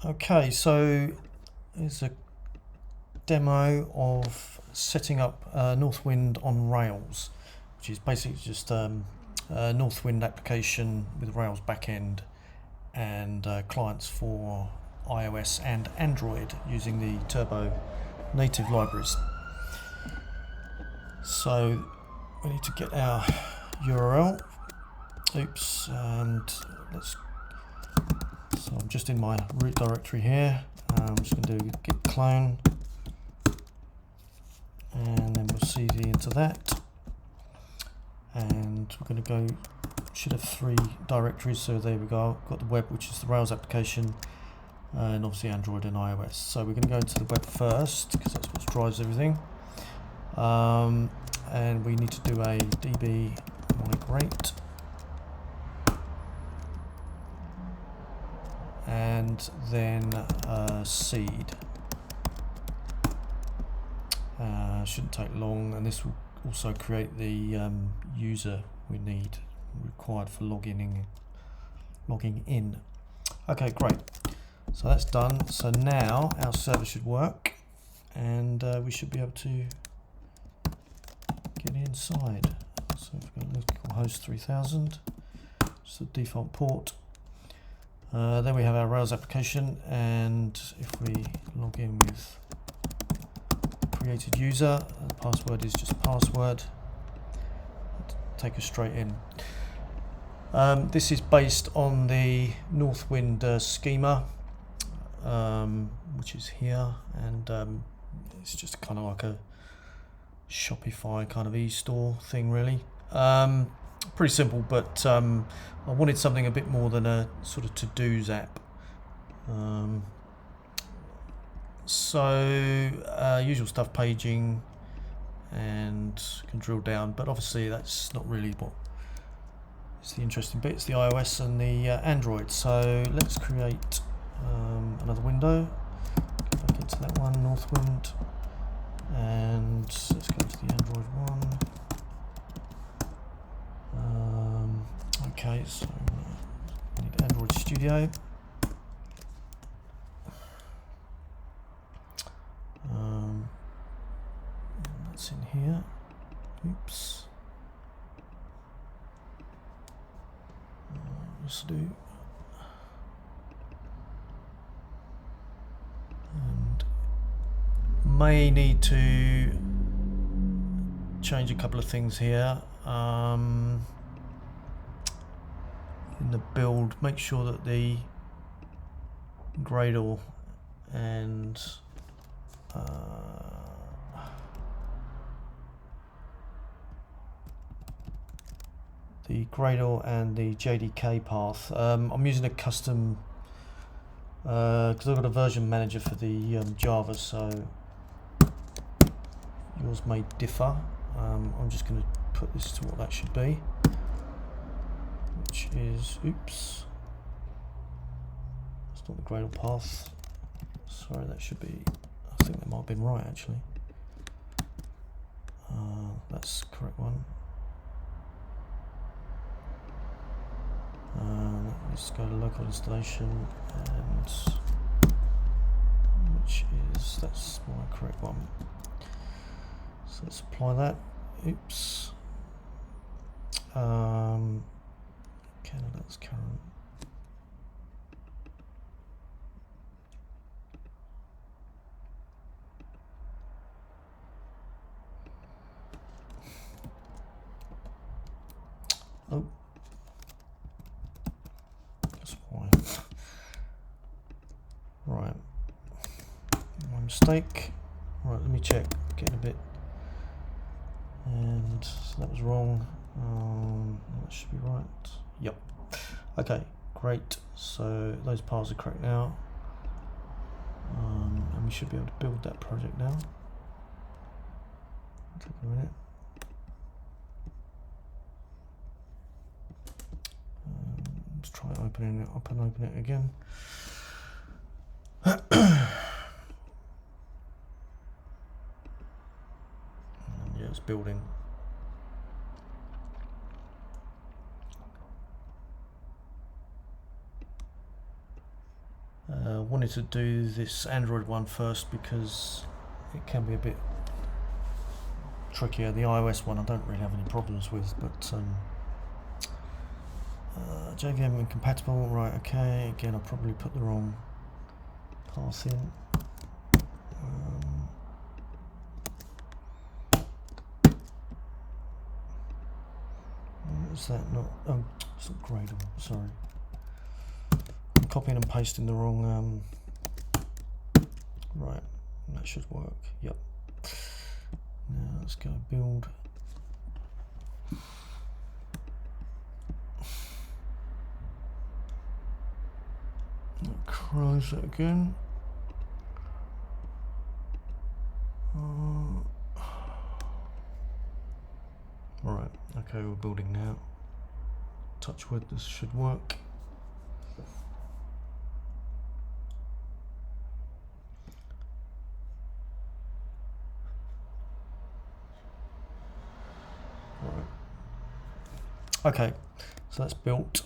Okay, so here's a demo of setting up Northwind on Rails, which is basically just a Northwind application with Rails backend and clients for iOS and Android using the Turbo native libraries. So we need to get our URL. Oops, and let's. So I'm just in my root directory here. I'm just going to do git clone, and then we'll cd into that. And we're going to go. Should have 3 directories. So there we go. Got the web, which is the Rails application, and obviously Android and iOS. So we're going to go into the web first because that's what drives everything. And we need to do a db migrate. And then seed. Shouldn't take long, and this will also create the user we need required for logging in. Okay, great. So that's done. So now our server should work, and we should be able to get inside. So if we go localhost 3000, it's the default port. Then we have our Rails application, and if we log in with created user, the password is just password. Take us straight in. This is based on the Northwind schema, which is here, and it's just kind of like a Shopify kind of e-store thing, really. Pretty simple, but I wanted something a bit more than a sort of to-dos app. Usual stuff, paging, and can drill down, but obviously that's not really what is the interesting bit. It's the iOS and the Android. So let's create another window. Go back into that one, Northwind, and let's go to the Android one. Okay, so we need Android Studio. That's in here. Oops. Let's do. And may need to change a couple of things here. In the build, make sure that the Gradle and the JDK path. I'm using a custom because I've got a version manager for the Java, so yours may differ. I'm just going to put this to what that should be, which is, oops, that's not the Gradle path. Sorry, that should be, I think that might have been right actually. That's the correct one. Let's go to local installation, and that's my correct one. So let's apply that. Oops. Candidates current. Oh. That's why. Right. My mistake. Right, let me check. Getting a bit. And so that was wrong. That should be right. Yep. Okay, great. So those paths are correct now. And we should be able to build that project now. Take a minute. Let's try opening it up and open it again. Yeah, it's building. wanted to do this Android one first because it can be a bit trickier. The iOS one I don't really have any problems with, but JVM incompatible, right, okay, again I'll probably put the wrong path in. Is that not, oh, it's not gradable, sorry. I'm copying and pasting the wrong, right, that should work, yep. Now let's go build. Close it again. Right, okay, we're building now. Touch wood, this should work. Right. Okay, so that's built.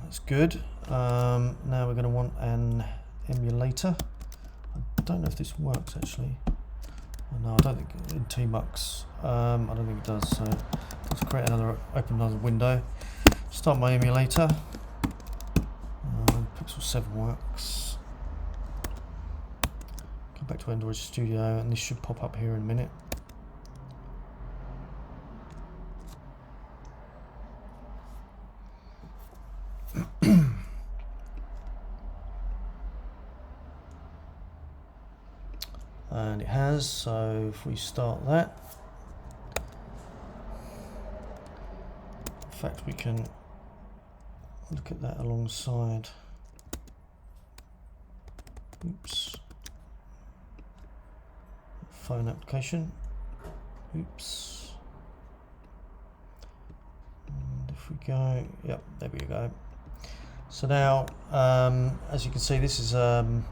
That's good. Now we're going to want an emulator. I don't know if this works actually. No, I don't think in Tmux. I don't think it does. So let's create another, open another window. Start my emulator. Pixel 7 works. Go back to Android Studio, and this should pop up here in a minute. And it has, so if we start that, in fact we can look at that alongside, oops, phone application, oops, and if we go, yep, there we go. So now, as you can see, this is a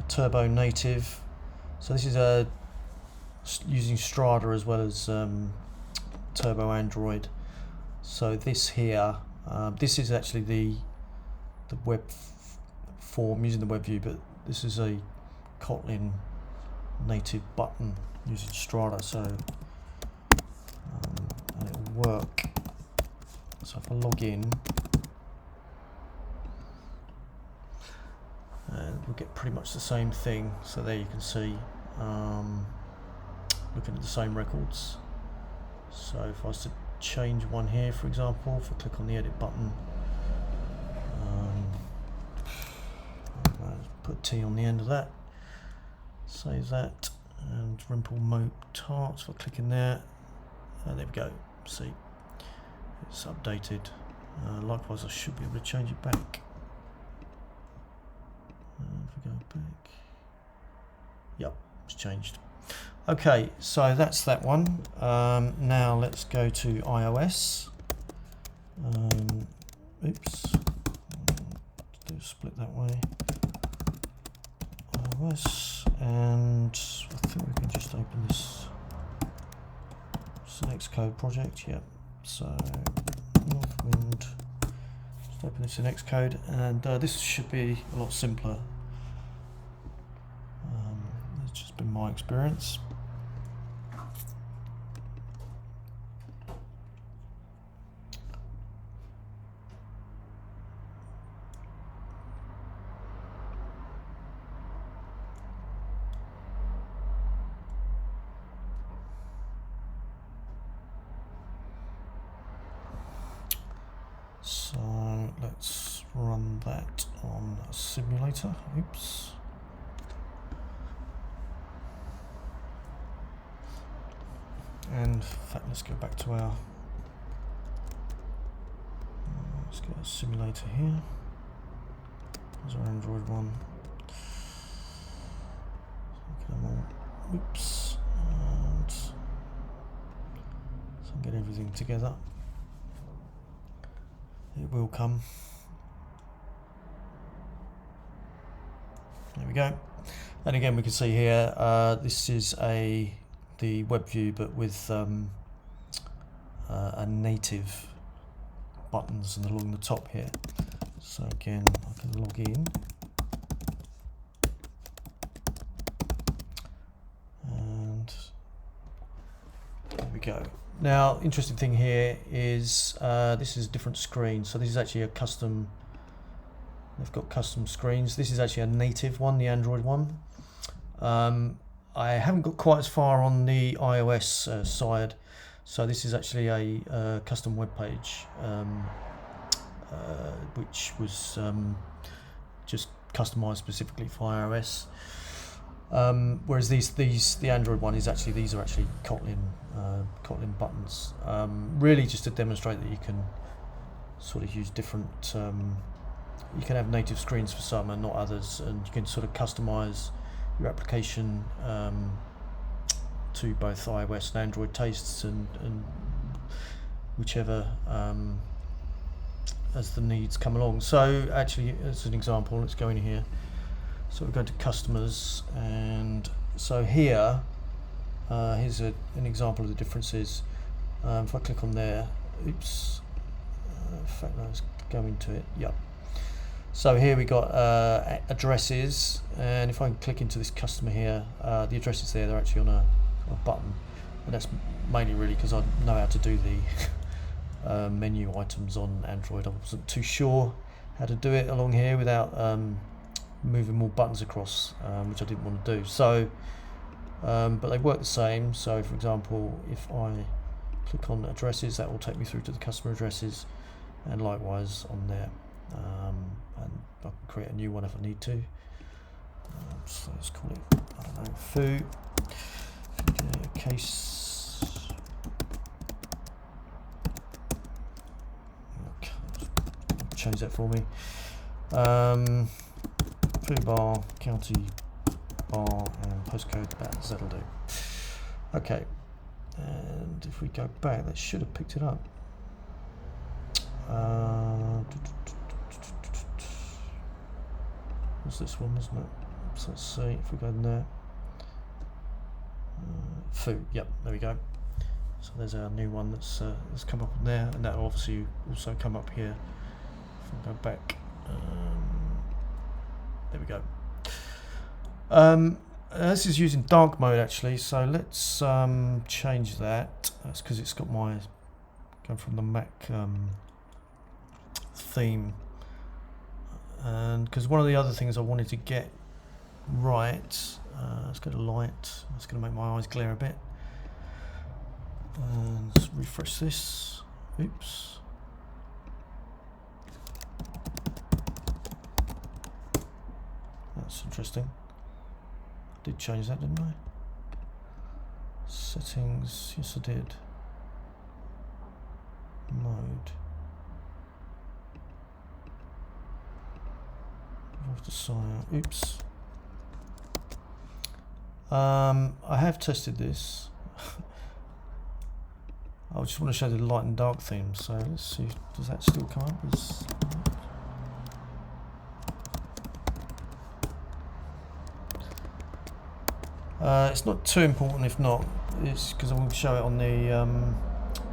turbo native. So this is using Strada as well as Turbo Android. So this here, this is actually the web form using the web view, but this is a Kotlin native button using Strada. So and it will work. So if I log in, and we'll get pretty much the same thing. So there you can see, looking at the same records. So if I was to change one here, for example, if I click on the edit button, put T on the end of that, save that, and Rimple Moat Tart, so I click in there, and there we go, see, it's updated. Likewise, I should be able to change it back. If we go back, yep, it's changed. Okay, so that's that one. Now let's go to iOS. Oops, let's do a split that way. iOS, and I think we can just open this. It's an Xcode project, yep. So Northwind. Just open this in Xcode, and this should be a lot simpler. It's just been my experience. So let's run that on a simulator. Oops. And in fact, let's go back to our, let's get a simulator here. There's our Android one. Oops. And so get everything together. It will come. There we go. And again, we can see here, this is the web view, but with a native buttons and along the top here. So again, I can log in. go. Now, interesting thing here is this is a different screen. So this is actually a custom. They've got custom screens. This is actually a native one, the Android one. I haven't got quite as far on the iOS side, so this is actually a custom web page, which was just customized specifically for iOS. Whereas the Android one is actually, these are actually Kotlin buttons, really just to demonstrate that you can sort of use different. You can have native screens for some and not others, and you can sort of customize your application to both iOS and Android tastes, and whichever as the needs come along. So actually, as an example, let's go in here. So we're going to customers, and so here, here's an example of the differences. If I click on there, oops, in fact, let's go into it. Yep. So here we got addresses, and if I can click into this customer here, the addresses there, they're actually on a button, and that's mainly really because I know how to do the menu items on Android. I wasn't too sure how to do it along here without moving more buttons across, which I didn't want to do. So, but they work the same. So, for example, if I click on addresses, that will take me through to the customer addresses, and likewise on there. And I can create a new one if I need to. So let's call it, I don't know, foo. Case. Okay, change that for me. Foo bar, county bar, and postcode. That'll do. Okay, and if we go back, that should have picked it up. What's this one, isn't it? So let's see if we go in there. Foo, yep, there we go. So there's our new one that's come up on there, and that will obviously also come up here. If I go back, there we go. This is using dark mode actually, so let's change that. That's because it's got my going from the Mac theme, and because one of the other things I wanted to get right, let's go to light. It's going to make my eyes glare a bit, and let's refresh this. Oops. That's interesting. I did change that, didn't I? Settings, yes I did. Mode. I have to sign out. Oops. I have tested this. I just want to show the light and dark theme, so let's see, does that still come up as... it's not too important if not, it's because I will show it on the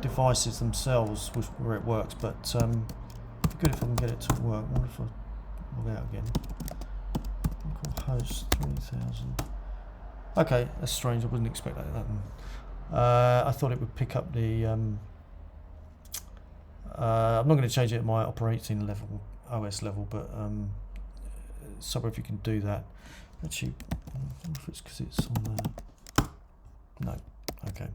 devices themselves where it works, but it'd be good if I can get it to work. I wonder if I log out again. Host 3000. Okay, that's strange, I wouldn't expect that to happen. I thought it would pick up the I'm not going to change it at my operating level, OS level, but somewhere if you can do that. Actually, I wonder if it's because it's on there. No, okay.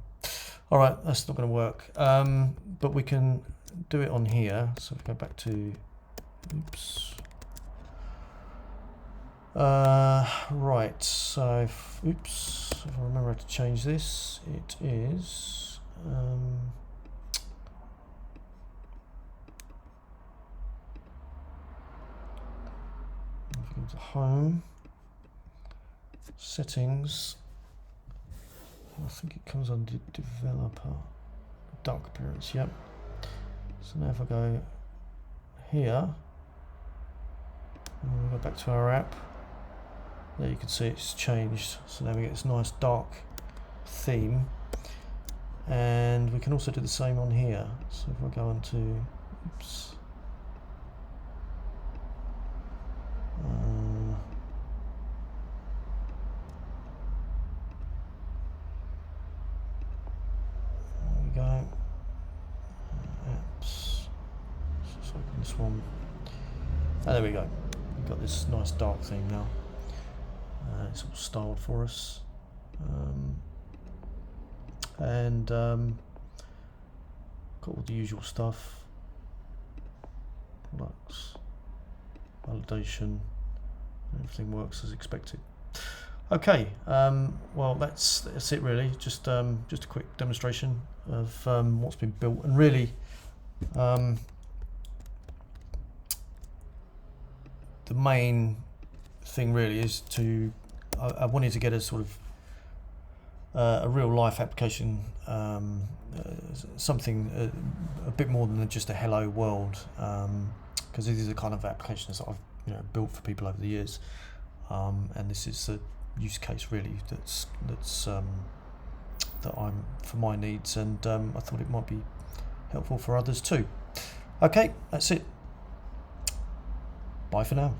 All right, that's not going to work. But we can do it on here. So if we go back to, oops. Right, so oops, if I remember how to change this, it is if we go to home, settings, I think it comes under developer, dark appearance, yep. So now if I go here, and we go back to our app, there you can see it's changed. So now we get this nice dark theme, and we can also do the same on here. So if I go on to, oops, this one. And there we go. We've got this nice dark theme now. It's all styled for us. And got all the usual stuff. Products, validation, everything works as expected. Okay, well that's it really. Just a quick demonstration of what's been built, and really the main thing really is to I wanted to get a sort of a real life application, something a bit more than just a hello world, because these are the kind of applications that I've built for people over the years, and this is the use case really that's that I'm for my needs, and I thought it might be helpful for others too. Okay, that's it. Bye for now.